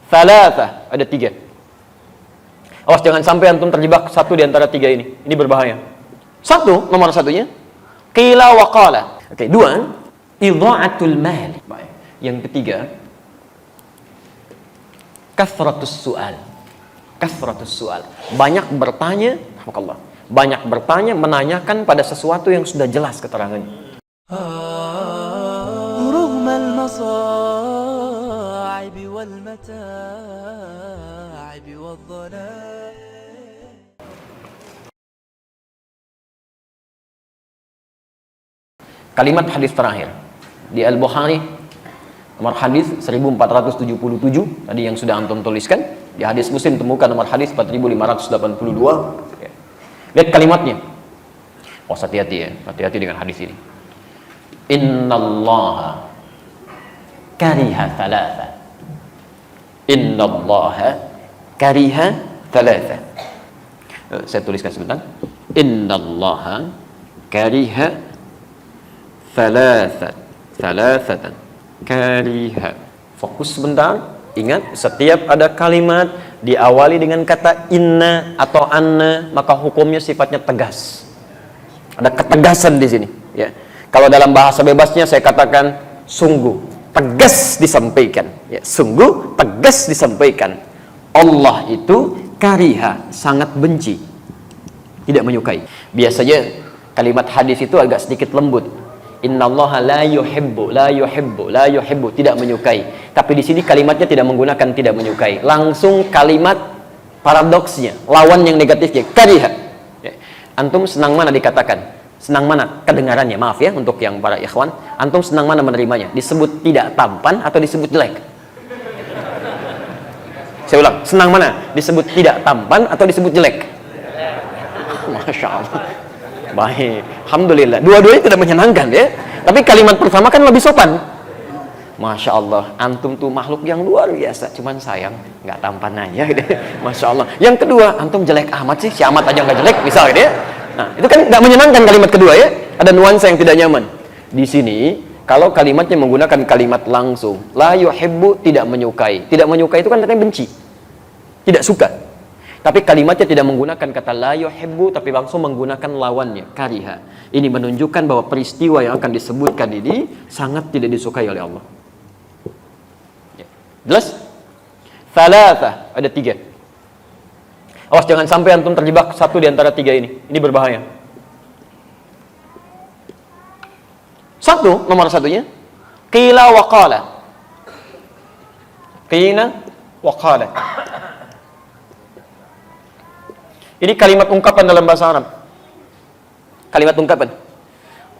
Thalatha, ada 3. Awas jangan sampai antum terjebak satu di antara 3 ini. Ini berbahaya. Nomor satunya qila wa qala. Oke, 2, idha'atul mal. Baik. Yang ketiga, kathratus su'al. Banyak bertanya, banyak bertanya, menanyakan pada sesuatu yang sudah jelas keterangannya. Kalimat hadis terakhir di Al-Bukhari, nomor hadis 1477, tadi yang sudah antum tuliskan. Di hadis Muslim temukan nomor hadis 4582. Ya. Lihat kalimatnya. Hati-hati ya, hati-hati dengan hadis ini. Innallaha kariha thalatha. Innallaha kariha thalatha. Saya tuliskan sebentar. Innallaha kariha thalathatan. Kariha. Fokus sebentar. Ingat, setiap ada kalimat diawali dengan kata inna atau anna, maka hukumnya sifatnya tegas. Ada ketegasan di sini. Ya. Kalau dalam bahasa bebasnya saya katakan sungguh tegas disampaikan. Ya, sungguh tegas disampaikan. Allah itu kariha, sangat benci, tidak menyukai. Biasanya kalimat hadis itu agak sedikit lembut. Innallaha la yuhibbu, tidak menyukai. Tapi di sini kalimatnya tidak menggunakan tidak menyukai. Langsung kalimat paradoksnya, lawan yang negatifnya, kariha. Ya. Antum senang mana dikatakan? Senang mana kedengarannya? Maaf ya untuk yang para ikhwan. Antum senang mana menerimanya? Disebut tidak tampan atau disebut jelek? Saya ulang, senang mana? Disebut tidak tampan atau disebut jelek? Masya Allah. Baik, alhamdulillah. Dua-duanya tidak menyenangkan ya. Tapi kalimat pertama kan lebih sopan. Masya Allah, antum tuh makhluk yang luar biasa. Cuman sayang, nggak tampan aja gitu. Masya Allah. Yang kedua, antum jelek amat sih. Si amat aja nggak jelek, misal gitu ya. Nah, itu kan nggak menyenangkan kalimat kedua ya. Ada nuansa yang tidak nyaman. Di sini, kalau kalimatnya menggunakan kalimat langsung, la yuhibbu, tidak menyukai. Tidak menyukai itu kan artinya benci, tidak suka. Tapi kalimatnya tidak menggunakan kata la yuhibbu, tapi langsung menggunakan lawannya, kariha. Ini menunjukkan bahwa peristiwa yang akan disebutkan ini sangat tidak disukai oleh Allah. Ya. Jelas? Thalatha, ada 3. Awas jangan sampai antum terjebak satu di antara 3 ini. Ini berbahaya. Nomor satunya qila wa qala. Qila wa qala. Ini kalimat ungkapan dalam bahasa Arab. Kalimat ungkapan.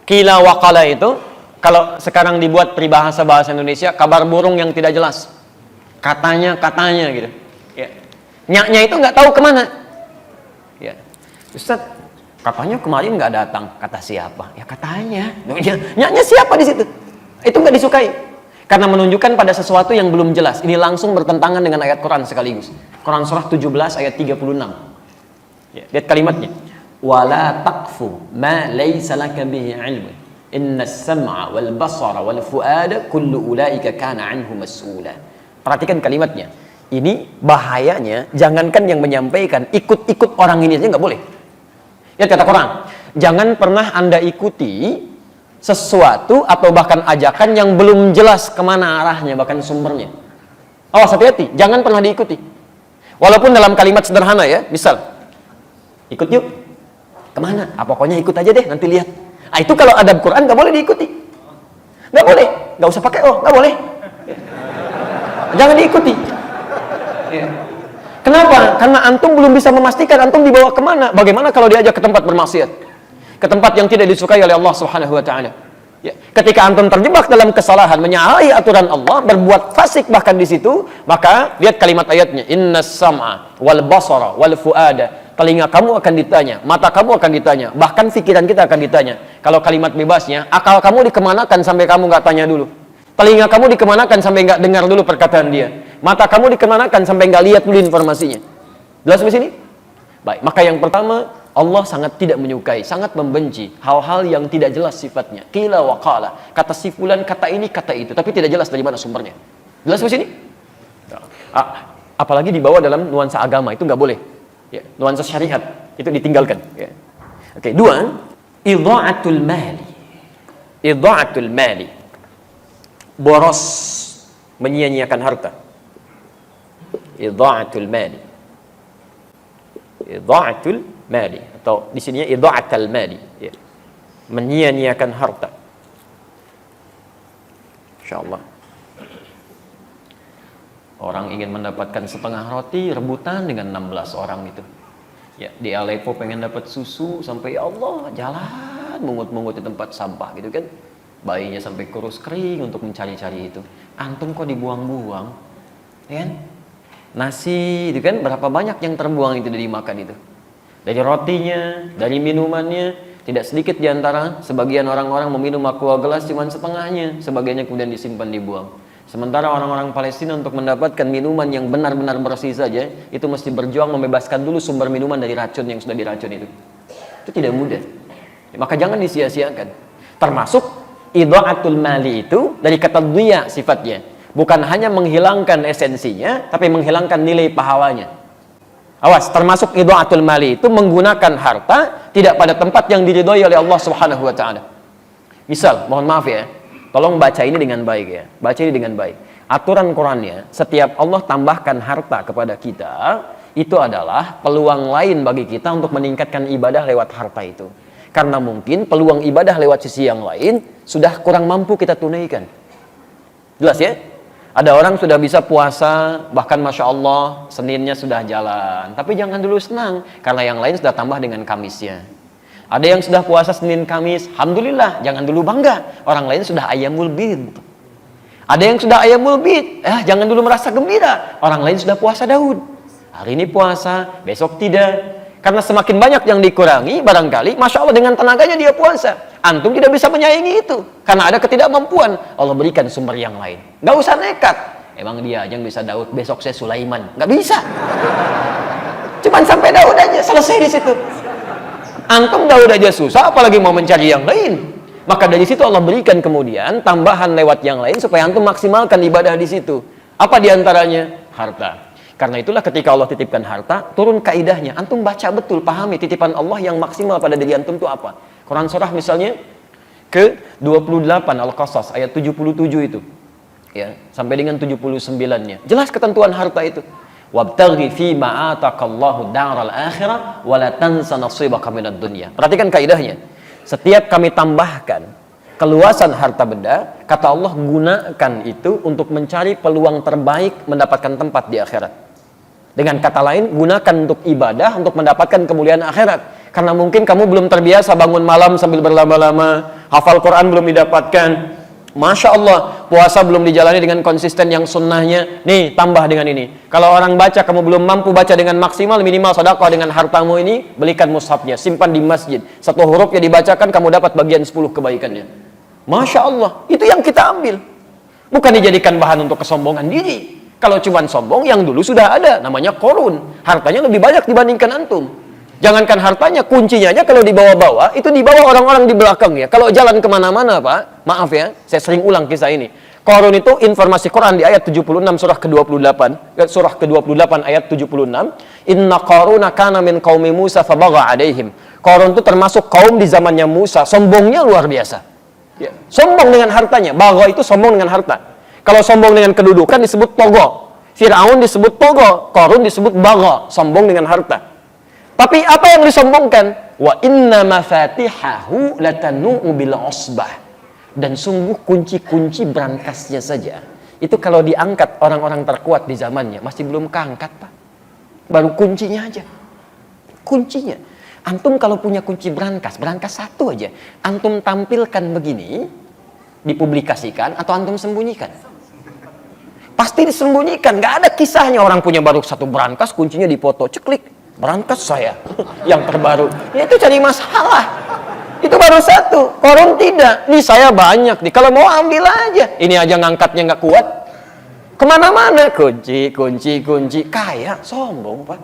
Qila wa qala itu kalau sekarang dibuat peribahasa bahasa Indonesia, kabar burung yang tidak jelas. Katanya gitu. Ya. Nyaknya itu nggak tahu kemana. Ya. Ustaz, katanya kemarin nggak datang. Kata siapa? Ya katanya. Nyaknya siapa di situ? Itu nggak disukai. Karena menunjukkan pada sesuatu yang belum jelas. Ini langsung bertentangan dengan ayat Quran sekaligus. Quran surah 17 ayat 36. Ya, lihat kalimatnya. Wala taqfu ma laysa laka bihi ilmun. Innas sam'a wal basara wal fuada kullu ulaika kana anhu mas'ula. Perhatikan kalimatnya. Ini bahayanya, jangankan yang menyampaikan, ikut-ikut orang ini aja nggak boleh. Lihat kata Quran. Jangan pernah Anda ikuti sesuatu atau bahkan ajakan yang belum jelas kemana arahnya, bahkan sumbernya. Awas, hati-hati, jangan pernah diikuti. Walaupun dalam kalimat sederhana ya, misal ikut yuk, kemana? Pokoknya ikut aja deh, nanti lihat. Itu kalau adab Quran nggak boleh diikuti, nggak boleh, nggak usah pakai nggak boleh, jangan diikuti. Kenapa? Karena antum belum bisa memastikan antum dibawa kemana. Bagaimana kalau diajak ke tempat bermaksiat, ke tempat yang tidak disukai oleh Allah Subhanahu Wa Taala? Ya. Ketika antum terjebak dalam kesalahan, menyalahi aturan Allah, berbuat fasik bahkan di situ, maka lihat kalimat ayatnya. Innas sam'a wal basara wal fuada. Telinga kamu akan ditanya, mata kamu akan ditanya, bahkan pikiran kita akan ditanya. Kalau kalimat bebasnya, akal kamu dikemanakan sampai kamu nggak tanya dulu? Telinga kamu dikemanakan sampai nggak dengar dulu perkataan dia? Mata kamu dikemanakan sampai nggak lihat dulu informasinya? Jelas di sini? Baik, maka yang pertama, Allah sangat tidak menyukai, sangat membenci hal-hal yang tidak jelas sifatnya. Qila wa qala, kata si fulan, kata ini, kata itu, tapi tidak jelas dari mana sumbernya. Jelas di sini? Apalagi dibawa dalam nuansa agama, itu nggak boleh. Ya, nuansa syariat itu ditinggalkan. Ya. Oke, 2, idha'atul mali. Idha'atul mali. Boros, menyia-nyiakan harta. Idha'atul mali. Idha'atul mali, atau di sininya idha'atul mali. Ya. Menyia-nyiakan harta. Insyaallah. Orang ingin mendapatkan setengah roti, rebutan dengan 16 orang itu. Ya, di Aleppo pengen dapat susu, sampai ya Allah, jalan mungut-mungut di tempat sampah gitu kan. Bayinya sampai kurus kering untuk mencari-cari itu. Antum kok dibuang-buang? Ya kan? Nasi itu kan berapa banyak yang terbuang itu dari makan itu. Dari rotinya, dari minumannya, tidak sedikit diantara sebagian orang-orang meminum aqua gelas cuma setengahnya, sebagiannya kemudian disimpan dibuang. Sementara orang-orang Palestina untuk mendapatkan minuman yang benar-benar bersih saja, itu mesti berjuang membebaskan dulu sumber minuman dari racun yang sudah diracun itu. Itu tidak mudah. Maka jangan disia-siakan. Termasuk idha'atul mali itu dari kata dhiya sifatnya. Bukan hanya menghilangkan esensinya, tapi menghilangkan nilai pahalanya. Awas, termasuk idha'atul mali itu menggunakan harta tidak pada tempat yang diridhoi oleh Allah Subhanahu wa taala. Misal, mohon maaf ya, tolong baca ini dengan baik ya. Baca ini dengan baik. Aturan Qurannya, setiap Allah tambahkan harta kepada kita, itu adalah peluang lain bagi kita untuk meningkatkan ibadah lewat harta itu. Karena mungkin peluang ibadah lewat sisi yang lain sudah kurang mampu kita tunaikan. Jelas ya? Ada orang sudah bisa puasa, bahkan Masya Allah, Seninnya sudah jalan. Tapi jangan dulu senang, karena yang lain sudah tambah dengan Kamisnya. Ada yang sudah puasa Senin Kamis, Alhamdulillah, jangan dulu bangga. Orang lain sudah Ayyamul Bid. Ada yang sudah Ayyamul Bid, jangan dulu merasa gembira. Orang lain sudah puasa Daud. Hari ini puasa, besok tidak. Karena semakin banyak yang dikurangi, barangkali, Masya Allah dengan tenaganya dia puasa. Antum tidak bisa menyaingi itu. Karena ada ketidakmampuan. Allah berikan sumber yang lain. Gak usah nekat. Emang dia aja yang bisa Daud, besok saya Sulaiman. Gak bisa. Cuman sampai Daud aja, selesai di situ. Antum Daud aja susah, apalagi mau mencari yang lain. Maka dari situ Allah berikan kemudian tambahan lewat yang lain supaya antum maksimalkan ibadah di situ. Apa diantaranya? Harta. Karena itulah ketika Allah titipkan harta, turun kaidahnya. Antum baca betul, pahami titipan Allah yang maksimal pada diri antum itu apa. Quran surah misalnya ke 28 Al-Qasas ayat 77 itu. Ya, sampai dengan 79-nya. Jelas ketentuan harta itu. Wabtaghi fi ma ataqallahu daral akhirah wa la tansa nasibaka minad dunya. Perhatikan kaidahnya. Setiap kami tambahkan keluasan harta benda, kata Allah gunakan itu untuk mencari peluang terbaik mendapatkan tempat di akhirat. Dengan kata lain, gunakan untuk ibadah untuk mendapatkan kemuliaan akhirat. Karena mungkin kamu belum terbiasa bangun malam sambil berlama-lama, hafal Quran belum didapatkan. Masya Allah, puasa belum dijalani dengan konsisten yang sunnahnya. Nih, tambah dengan ini. Kalau orang baca, kamu belum mampu baca dengan maksimal, minimal sedekah dengan hartamu ini, belikan mushafnya, simpan di masjid. Satu hurufnya dibacakan, kamu dapat bagian 10 kebaikannya. Masya Allah, itu yang kita ambil. Bukan dijadikan bahan untuk kesombongan diri. Kalau cuma sombong, yang dulu sudah ada, namanya korun. Hartanya lebih banyak dibandingkan antum. Jangankan hartanya, kuncinya aja kalau dibawa-bawa, itu dibawa orang-orang di belakang ya. Kalau jalan kemana-mana Pak, maaf ya, saya sering ulang kisah ini. Korun itu informasi Quran di ayat 76 surah ke-28, surah ke-28 ayat 76. Inna qaruna kana min qaumi Musa fabagha alaihim. Korun itu termasuk kaum di zamannya Musa, sombongnya luar biasa. Ya. Sombong dengan hartanya, bagha itu sombong dengan harta. Kalau sombong dengan kedudukan disebut togo. Fir'aun disebut togo, Qarun disebut bagha, sombong dengan harta. Tapi apa yang disombongkan? Wa inna mafatihahu latanu bil usbah. Dan sungguh kunci-kunci berangkasnya saja. Itu kalau diangkat orang-orang terkuat di zamannya, masih belum keangkat Pak. Baru kuncinya aja. Kuncinya. Antum kalau punya kunci berangkas satu aja. Antum tampilkan begini, dipublikasikan atau antum sembunyikan? Pasti disembunyikan. Gak ada kisahnya orang punya baru satu berangkas, kuncinya dipoto, ceklik. Berangkas saya yang terbaru. Ya, itu cari masalah. Itu baru satu. Korun tidak. Nih saya banyak nih. Kalau mau ambil aja. Ini aja ngangkatnya nggak kuat. Kemana-mana kunci. Kaya, sombong Pak.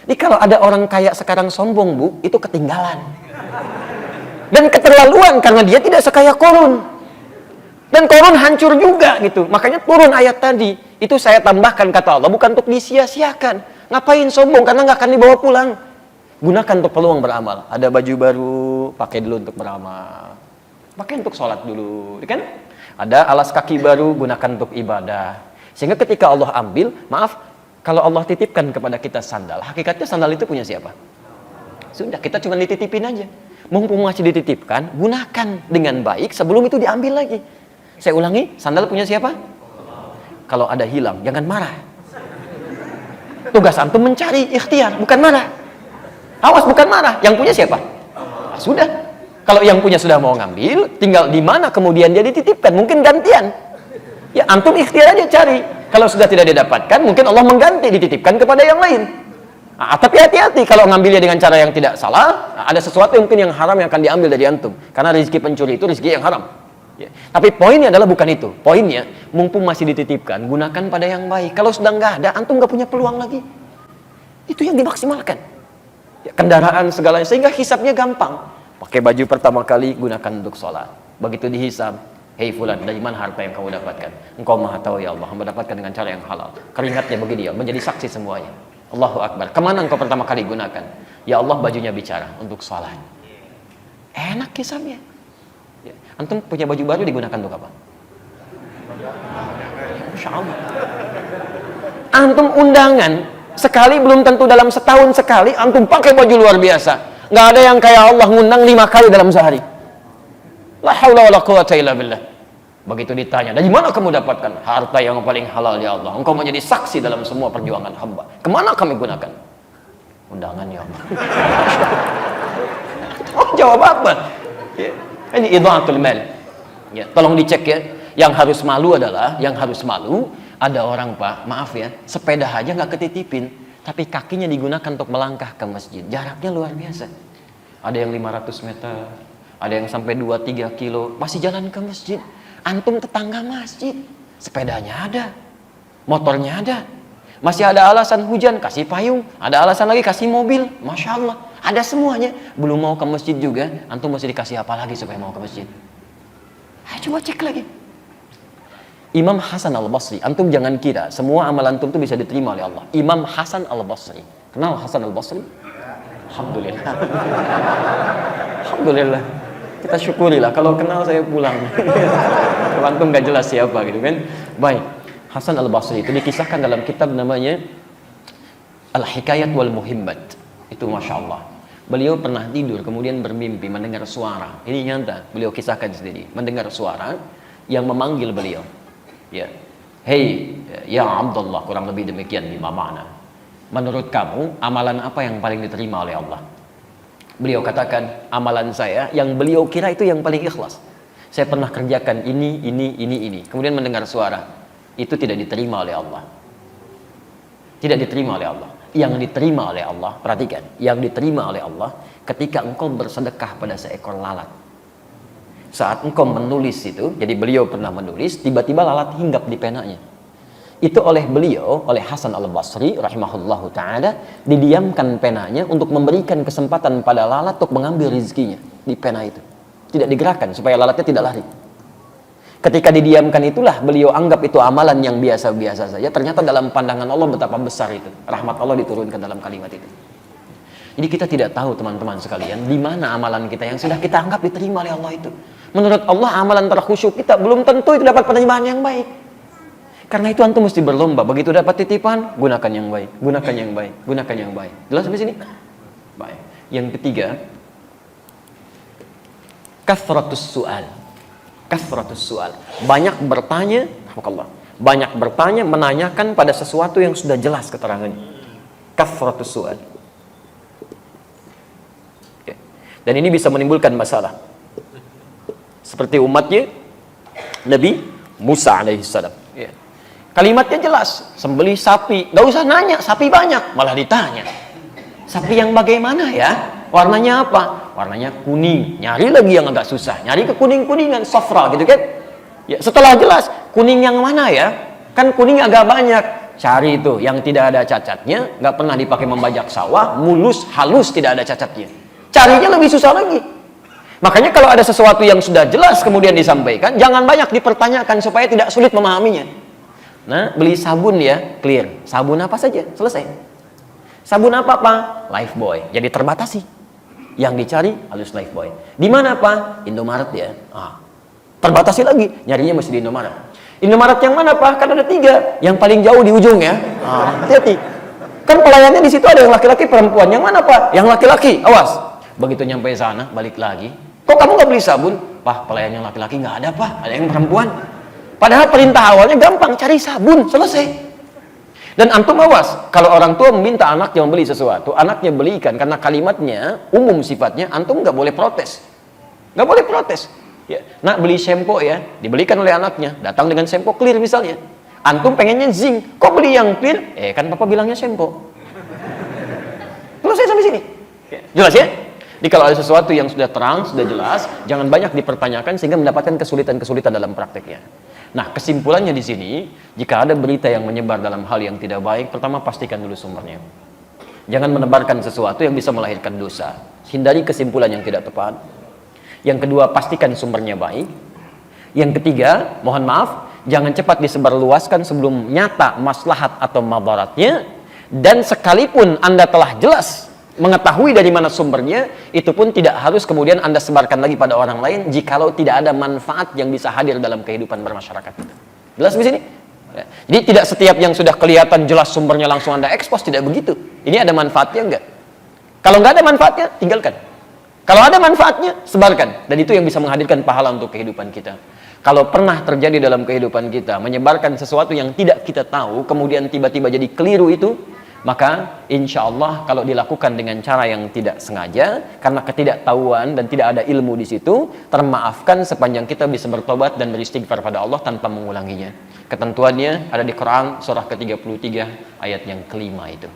Jadi kalau ada orang kaya sekarang sombong Bu, itu ketinggalan. Dan keterlaluan karena dia tidak sekaya Korun. Dan Korun hancur juga gitu. Makanya turun ayat tadi. Itu saya tambahkan kata Allah, bukan untuk disia-siakan. Ngapain sombong, karena nggak akan dibawa pulang. Gunakan untuk peluang beramal. Ada baju baru, pakai dulu untuk beramal. Pakai untuk sholat dulu, kan? Ada alas kaki baru, gunakan untuk ibadah. Sehingga ketika Allah ambil, maaf, kalau Allah titipkan kepada kita sandal, hakikatnya sandal itu punya siapa? Sudah, kita cuma dititipin aja. Mumpung masih dititipkan, gunakan dengan baik sebelum itu diambil lagi. Saya ulangi, sandal punya siapa? Kalau ada hilang, jangan marah. Tugas antum mencari, ikhtiar, bukan marah. Awas, bukan marah. Yang punya siapa? Nah, sudah. Kalau yang punya sudah mau ngambil, tinggal di mana kemudian dia dititipkan. Mungkin gantian. Ya, antum ikhtiar aja cari. Kalau sudah tidak didapatkan, mungkin Allah mengganti, dititipkan kepada yang lain. Nah, tapi hati-hati kalau ngambilnya dengan cara yang tidak salah, ada sesuatu yang mungkin yang haram yang akan diambil dari antum. Karena rezeki pencuri itu rezeki yang haram. Ya. Tapi poinnya adalah bukan itu. Poinnya, mumpung masih dititipkan, gunakan pada yang baik. Kalau sudah nggak ada, antum nggak punya peluang lagi. Itu yang dimaksimalkan. Ya, kendaraan segalanya, sehingga hisabnya gampang. Pakai baju pertama kali, gunakan untuk sholat. Begitu dihisab, hei fulan, dari mana harta yang kamu dapatkan? Engkau maha tahu ya Allah, hamba dapatkan dengan cara yang halal. Keringatnya bagi dia, menjadi saksi semuanya. Allahu Akbar. Kemana engkau pertama kali gunakan? Ya Allah, bajunya bicara untuk sholat. Enak hisabnya. Ya. Antum punya baju baru digunakan untuk apa? Masya Allah. Antum undangan sekali belum tentu dalam setahun sekali antum pakai baju luar biasa. Nggak ada yang kayak Allah ngundang 5 kali dalam sehari. La haula wala quwata illa billah. Begitu ditanya, dari mana kamu dapatkan harta yang paling halal ya Allah? Engkau menjadi saksi dalam semua perjuangan hamba. Kemana kami gunakan? Undangan ya Allah. Oh, jawab apa? Ya. Ini idha'atul mal. Ya, tolong dicek ya. Yang harus malu adalah, ada orang Pak, maaf ya, sepeda aja nggak ketitipin, tapi kakinya digunakan untuk melangkah ke masjid. Jaraknya luar biasa. Ada yang 500 meter, ada yang sampai 2-3 kilo, masih jalan ke masjid. Antum tetangga masjid, sepedanya ada, motornya ada. Masih ada alasan hujan, kasih payung. Ada alasan lagi, kasih mobil. Masya Allah, ada semuanya. Belum mau ke masjid juga, antum mesti dikasih apa lagi supaya mau ke masjid? Ayo coba cek lagi. Imam Hasan al-Basri, antum jangan kira semua amalan antum itu bisa diterima oleh Allah. Imam Hasan al-Basri, kenal Hasan al-Basri? Alhamdulillah. Alhamdulillah. Kita syukurilah, kalau kenal saya pulang. Kalau antum gak jelas siapa gitu kan. Baik, Hasan al-Basri itu dikisahkan dalam kitab namanya Al-Hikayat wal Muhimmat. Itu Masya Allah. Beliau pernah tidur kemudian bermimpi mendengar suara. Ini nyata, beliau kisahkan sendiri. Mendengar suara yang memanggil beliau. Ya, hei ya Abdullah, kurang lebih demikian lima makna. Menurut kamu amalan apa yang paling diterima oleh Allah? Beliau katakan amalan saya yang beliau kira itu yang paling ikhlas. Saya pernah kerjakan ini. Kemudian mendengar suara itu tidak diterima oleh Allah. Tidak diterima oleh Allah. Yang diterima oleh Allah, perhatikan, yang diterima oleh Allah ketika engkau bersedekah pada seekor lalat. Saat engkau menulis itu, jadi beliau pernah menulis, tiba-tiba lalat hinggap di penanya. Itu oleh beliau, oleh Hasan al-Basri rahimahullahu ta'ala, didiamkan penanya untuk memberikan kesempatan pada lalat untuk mengambil rezekinya di pena itu. Tidak digerakkan supaya lalatnya tidak lari. Ketika didiamkan itulah beliau anggap itu amalan yang biasa-biasa saja. Ternyata dalam pandangan Allah betapa besar itu. Rahmat Allah diturunkan dalam kalimat itu. Jadi kita tidak tahu teman-teman sekalian, di mana amalan kita yang sudah kita anggap diterima oleh Allah itu. Menurut Allah amalan terkhusyuk kita belum tentu itu dapat penerimaan yang baik. Karena itu antum mesti berlomba. Begitu dapat titipan, gunakan yang baik, gunakan yang baik, gunakan yang baik. Jelas sampai sini? Baik. Yang ketiga, kathratus su'al. Kathratus su'al. Banyak bertanya, banyak bertanya, menanyakan pada sesuatu yang sudah jelas keterangannya. Kathratus su'al. Oke. Dan ini bisa menimbulkan masalah. Seperti umatnya Nabi Musa alaihissalam. Ya. Kalimatnya jelas, sembelih sapi. Gak usah nanya, sapi banyak, malah ditanya. Sapi yang bagaimana ya? Warnanya apa? Warnanya kuning. Nyari lagi yang agak susah. Nyari ke kuning-kuningan, safra gitu kan? Ya, setelah jelas, kuning yang mana ya? Kan kuning agak banyak. Cari itu yang tidak ada cacatnya, nggak pernah dipakai membajak sawah, mulus, halus, tidak ada cacatnya. Carinya lebih susah lagi. Makanya kalau ada sesuatu yang sudah jelas kemudian disampaikan, jangan banyak dipertanyakan supaya tidak sulit memahaminya. Nah, beli sabun ya, clear. Sabun apa saja, selesai. Sabun apa? Lifebuoy. Jadi terbatasi. Yang dicari halus Lifebuoy. Di mana Pak? Indomaret ya. Terbatasi lagi, nyarinya mesti di Indomaret. Indomaret yang mana Pak? Kan ada 3. Yang paling jauh di ujung ya. Hati-hati. Kan pelayannya di situ ada yang laki-laki, perempuan. Yang mana Pak? Yang laki-laki. Awas. Begitu nyampe sana, balik lagi. Kok kamu nggak beli sabun? Pak, pelayan yang laki-laki nggak ada Pak. Ada yang perempuan. Padahal perintah awalnya gampang, cari sabun, selesai. Dan antum awas, kalau orang tua meminta anaknya membeli sesuatu, anaknya belikan karena kalimatnya umum sifatnya, antum nggak boleh protes. Nggak boleh protes. Ya, nak beli shampoo ya, dibelikan oleh anaknya, datang dengan shampoo clear misalnya. Antum pengennya zinc, kok beli yang clear? Kan papa bilangnya shampoo. Selesai sampai sini. Jelas ya? Jadi kalau ada sesuatu yang sudah terang, sudah jelas, jangan banyak dipertanyakan sehingga mendapatkan kesulitan-kesulitan dalam prakteknya. Nah, kesimpulannya di sini, jika ada berita yang menyebar dalam hal yang tidak baik, pertama pastikan dulu sumbernya. Jangan menebarkan sesuatu yang bisa melahirkan dosa. Hindari kesimpulan yang tidak tepat. Yang kedua, pastikan sumbernya baik. Yang ketiga, mohon maaf, jangan cepat disebarluaskan sebelum nyata maslahat atau madaratnya. Dan sekalipun Anda telah jelas mengetahui dari mana sumbernya, itu pun tidak harus kemudian Anda sebarkan lagi pada orang lain jikalau tidak ada manfaat yang bisa hadir dalam kehidupan bermasyarakat. Jelas di sini? Ya. Jadi tidak setiap yang sudah kelihatan jelas sumbernya langsung Anda ekspos, tidak begitu. Ini ada manfaatnya enggak? Kalau nggak ada manfaatnya, tinggalkan. Kalau ada manfaatnya, sebarkan. Dan itu yang bisa menghadirkan pahala untuk kehidupan kita. Kalau pernah terjadi dalam kehidupan kita, menyebarkan sesuatu yang tidak kita tahu, kemudian tiba-tiba jadi keliru itu, maka insya Allah kalau dilakukan dengan cara yang tidak sengaja, karena ketidaktahuan dan tidak ada ilmu di situ, termaafkan sepanjang kita bisa bertobat dan beristighfar pada Allah tanpa mengulanginya. Ketentuannya ada di Quran surah ke-33 ayat yang kelima itu.